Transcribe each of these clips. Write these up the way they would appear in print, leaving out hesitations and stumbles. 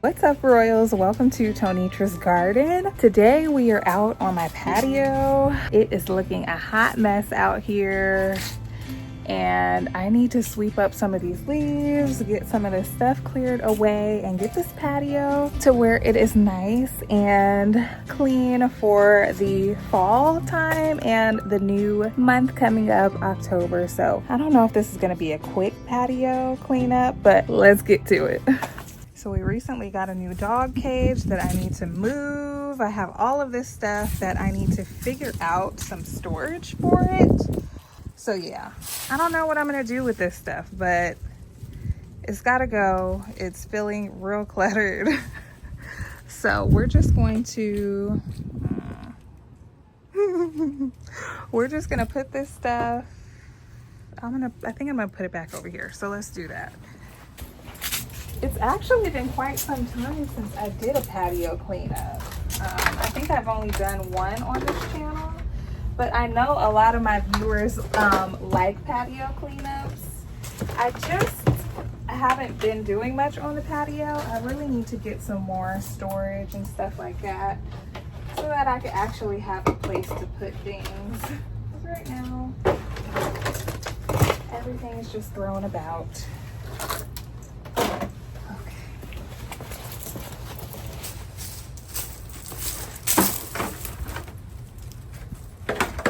What's up, Royals? Welcome to Tonitra's Garden. Today we are out on my patio. It is looking a hot mess out here and I need to sweep up some of these leaves, get some of this stuff cleared away, and get this patio to where it is nice and clean for the fall time and the new month coming up, October. So I don't know if this is going to be a quick patio cleanup, but let's get to it. So we recently got a new dog cage that I need to move. I have all of this stuff that I need to figure out some storage for it. So yeah, I don't know what I'm gonna do with this stuff, but it's gotta go. It's feeling real cluttered. So we're just going to, we're just gonna put this stuff, I think I'm gonna put it back over here. So let's do that. It's actually been quite some time since I did a patio cleanup. I think I've only done one on this channel, but I know a lot of my viewers like patio cleanups. I just haven't been doing much on the patio. I really need to get some more storage and stuff like that so that I can actually have a place to put things. Because right now, everything is just thrown about.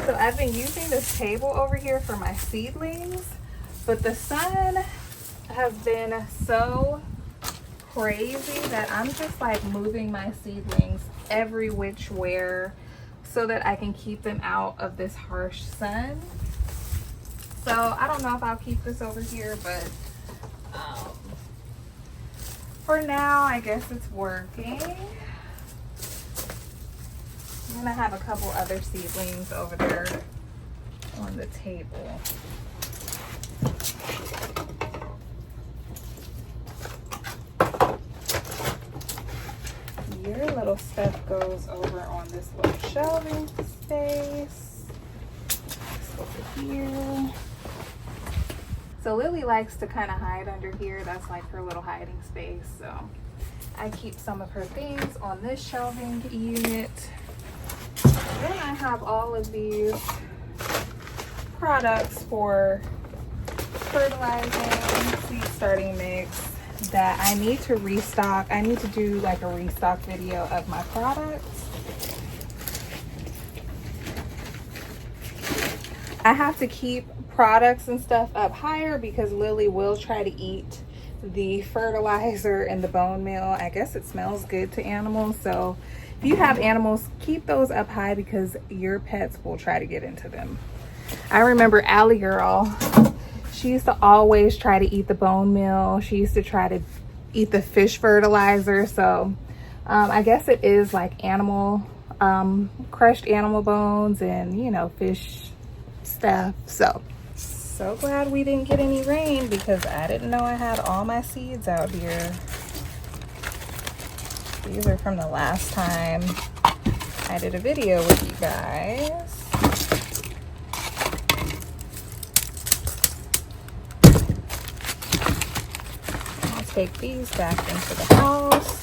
So I've been using this table over here for my seedlings, but the sun has been so crazy that I'm just like moving my seedlings every which way so that I can keep them out of this harsh sun. So I don't know if I'll keep this over here, but for now, I guess it's working. And I have a couple other seedlings over there on the table. Your little stuff goes over on this little shelving space. This over here. So Lily likes to kind of hide under here. That's like her little hiding space. So I keep some of her things on this shelving unit. Then I have all of these products for fertilizing, seed starting mix that I need to restock. I need to do like a restock video of my products. I have to keep products and stuff up higher because Lily will try to eat the fertilizer and the bone meal. I guess it smells good to animals, so if you have animals, keep those up high because your pets will try to get into them. I remember Allie girl, she used to always try to eat the bone meal. She used to try to eat the fish fertilizer. So I guess it is like animal, crushed animal bones and, you know, fish stuff. So glad we didn't get any rain because I didn't know I had all my seeds out here. These are from the last time I did a video with you guys. I'll take these back into the house.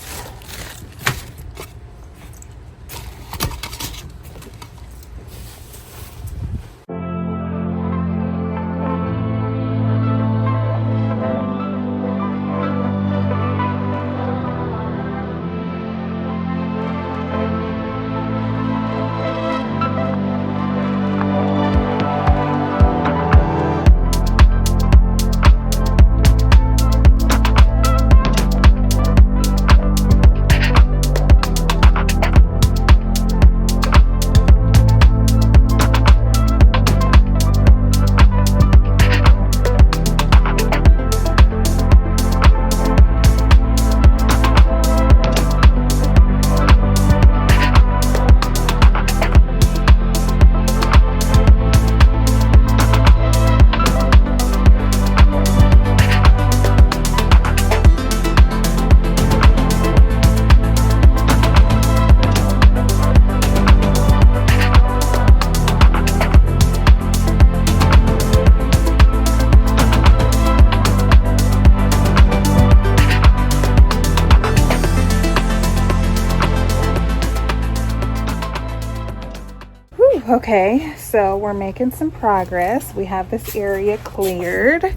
Okay, so we're making some progress. We have this area cleared,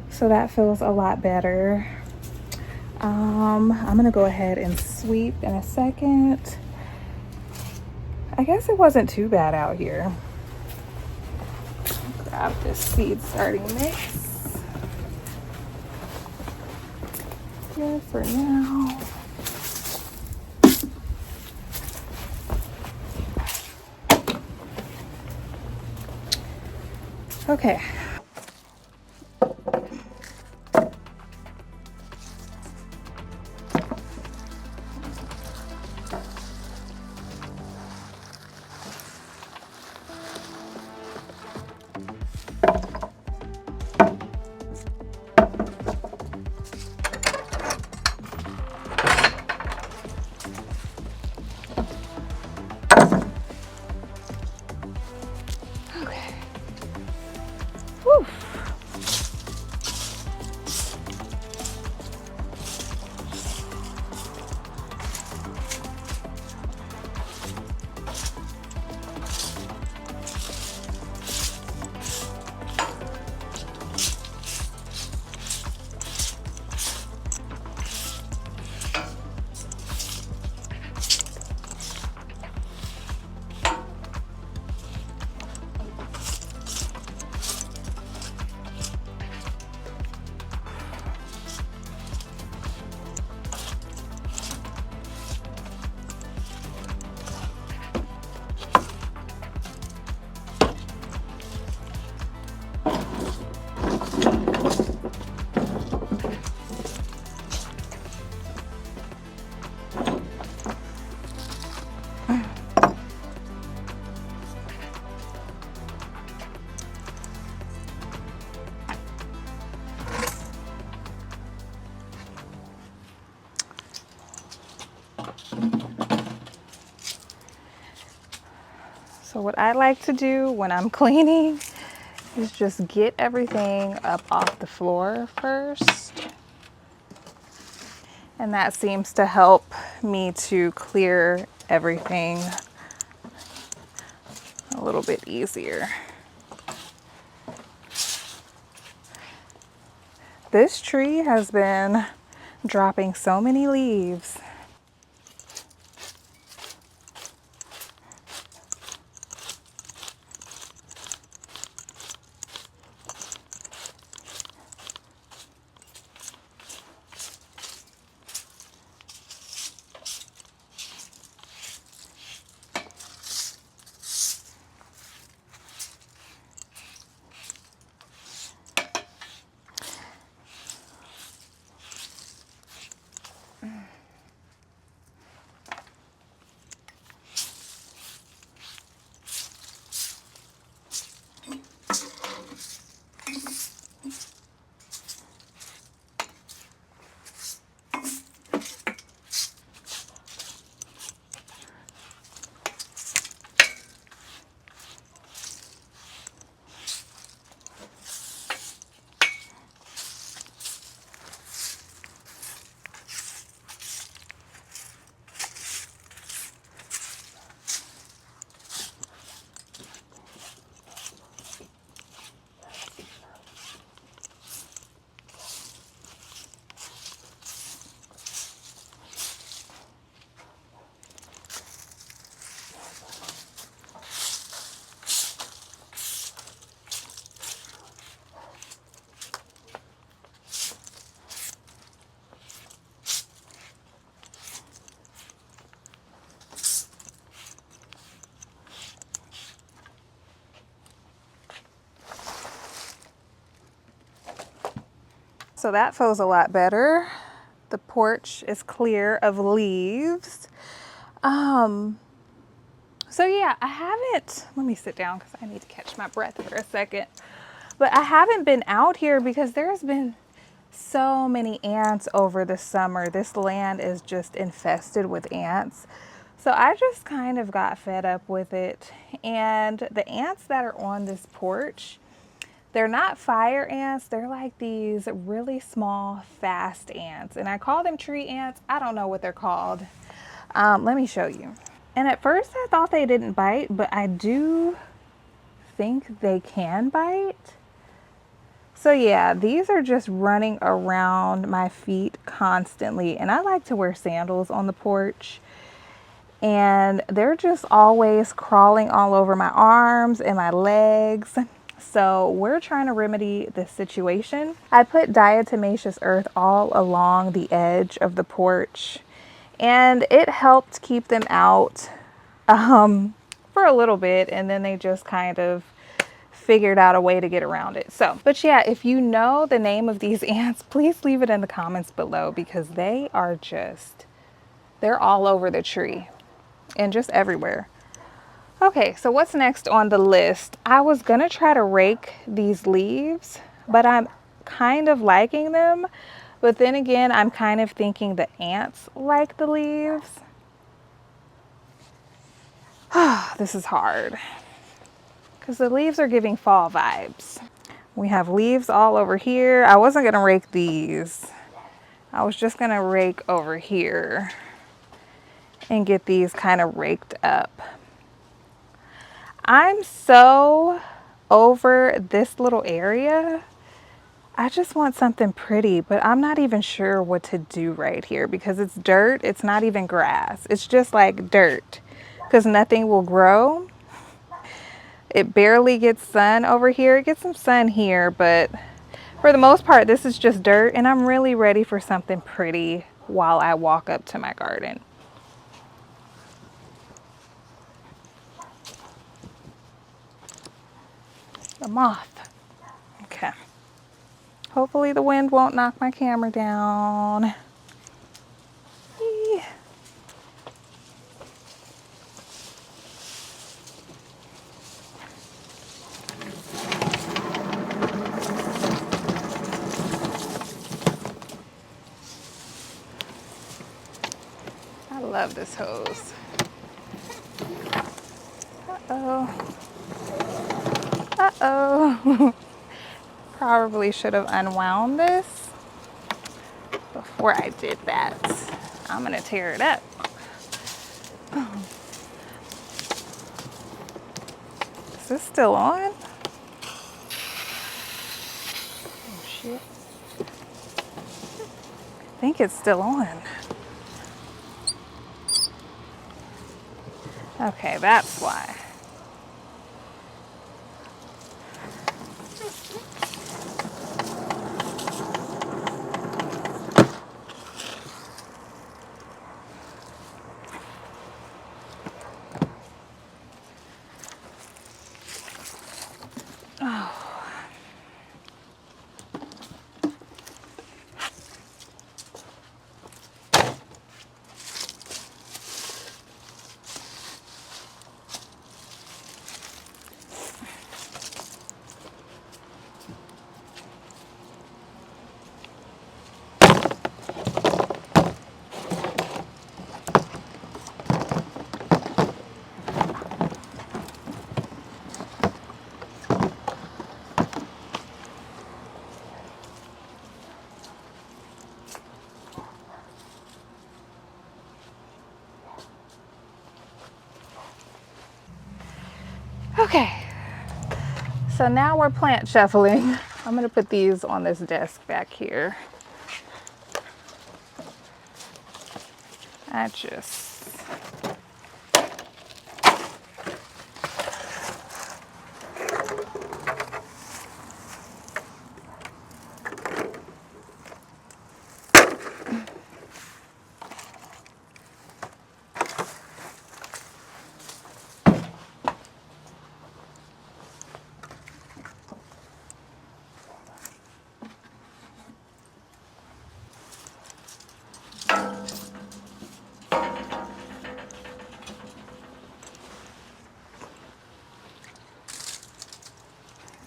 so that feels a lot better. I'm gonna go ahead and sweep in a second. I guess it wasn't too bad out here. Grab this seed starting mix here for now. Okay. Whew. So what I like to do when I'm cleaning is just get everything up off the floor first. And that seems to help me to clear everything a little bit easier. This tree has been dropping so many leaves. So that feels a lot better. The porch is clear of leaves. So yeah, I haven't, let me sit down because I need to catch my breath for a second. But I haven't been out here because there's been so many ants over the summer. This land is just infested with ants. So I just kind of got fed up with it. And the ants that are on this porch, they're not fire ants. They're like these really small, fast ants. And I call them tree ants. I don't know what they're called. Let me show you. And at first I thought they didn't bite, but I do think they can bite. So yeah, these are just running around my feet constantly. And I like to wear sandals on the porch. And they're just always crawling all over my arms and my legs. So we're trying to remedy this situation. I put diatomaceous earth all along the edge of the porch, and it helped keep them out for a little bit, and then they just kind of figured out a way to get around it. So, but yeah, if you know the name of these ants, please leave it in the comments below, because they are just, they're all over the tree and just everywhere. Okay, so what's next on the list? I was gonna try to rake these leaves, but I'm kind of liking them. But then again, I'm kind of thinking the ants like the leaves. This is hard because the leaves are giving fall vibes. We have leaves all over here. I wasn't gonna rake these. I was just gonna rake over here and get these kind of raked up. I'm so over this little area. I just want something pretty, but I'm not even sure what to do right here because it's dirt. It's not even grass. It's just like dirt because nothing will grow. It barely gets sun over here. It gets some sun here, but for the most part, this is just dirt, and I'm really ready for something pretty while I walk up to my garden. The moth. Okay. Hopefully the wind won't knock my camera down. Eee. I love this hose. Uh-oh. Uh-oh. Probably should have unwound this before I did that. I'm gonna tear it up. Is this still on? Oh shit. I think it's still on. Okay, that's why. Okay, so now we're plant shuffling. I'm gonna put these on this desk back here. I just,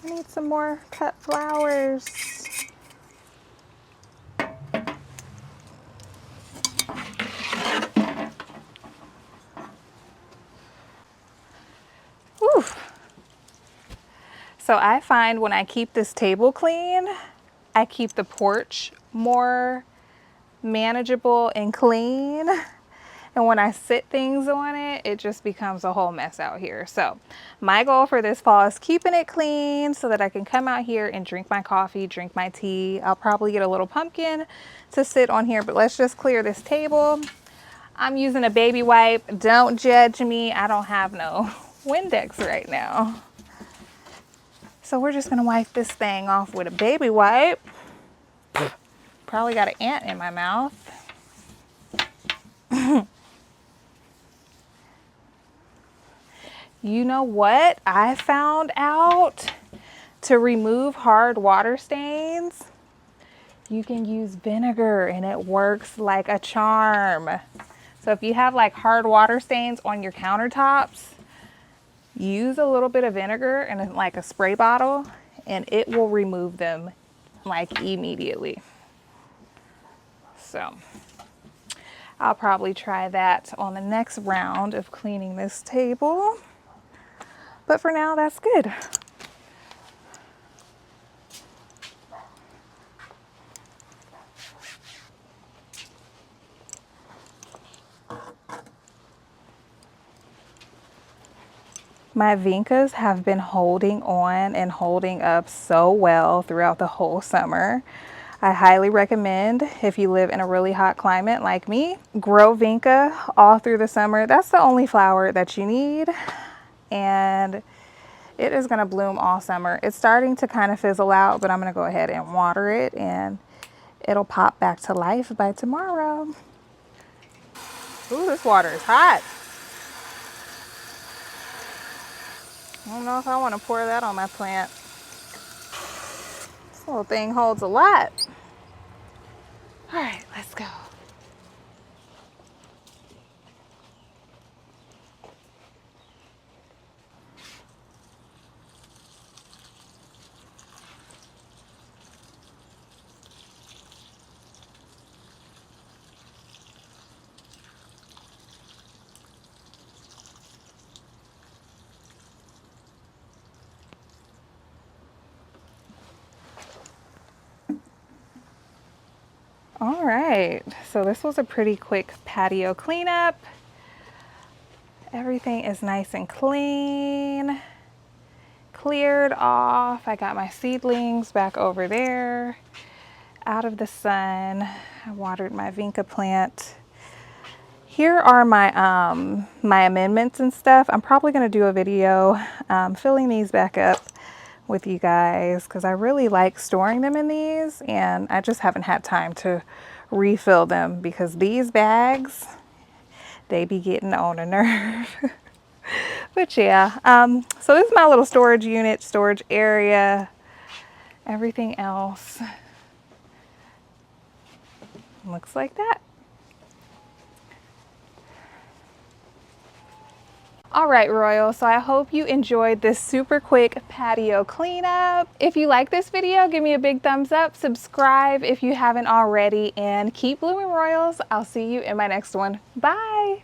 I need some more cut flowers. Whew. So I find when I keep this table clean, I keep the porch more manageable and clean. And when I sit things on it, it just becomes a whole mess out here. So my goal for this fall is keeping it clean so that I can come out here and drink my coffee, drink my tea. I'll probably get a little pumpkin to sit on here, but let's just clear this table. I'm using a baby wipe. Don't judge me. I don't have no Windex right now. So we're just gonna wipe this thing off with a baby wipe. Probably got an ant in my mouth. You know what? I found out to remove hard water stains, you can use vinegar and it works like a charm. So if you have like hard water stains on your countertops, use a little bit of vinegar in like a spray bottle and it will remove them like immediately. So I'll probably try that on the next round of cleaning this table. But for now, that's good. My vincas have been holding on and holding up so well throughout the whole summer. I highly recommend, if you live in a really hot climate like me, grow vinca all through the summer. That's the only flower that you need. And it is gonna bloom all summer. It's starting to kind of fizzle out, but I'm gonna go ahead and water it and it'll pop back to life by tomorrow. Ooh, this water is hot. I don't know if I want to pour that on my plant. This little thing holds a lot. All right, let's go. All right, so this was a pretty quick patio cleanup. Everything is nice and clean, cleared off. I got my seedlings back over there out of the sun. I watered my vinca plant. Here are my my amendments and stuff. I'm probably going to do a video filling these back up with you guys because I really like storing them in these and I just haven't had time to refill them because these bags, they be getting on a nerve. But yeah, so this is my little storage unit, storage area. Everything else looks like that. All right, Royal, so I hope you enjoyed this super quick patio cleanup. If you like this video, give me a big thumbs up, subscribe if you haven't already, and keep blooming, Royals. I'll see you in my next one. Bye.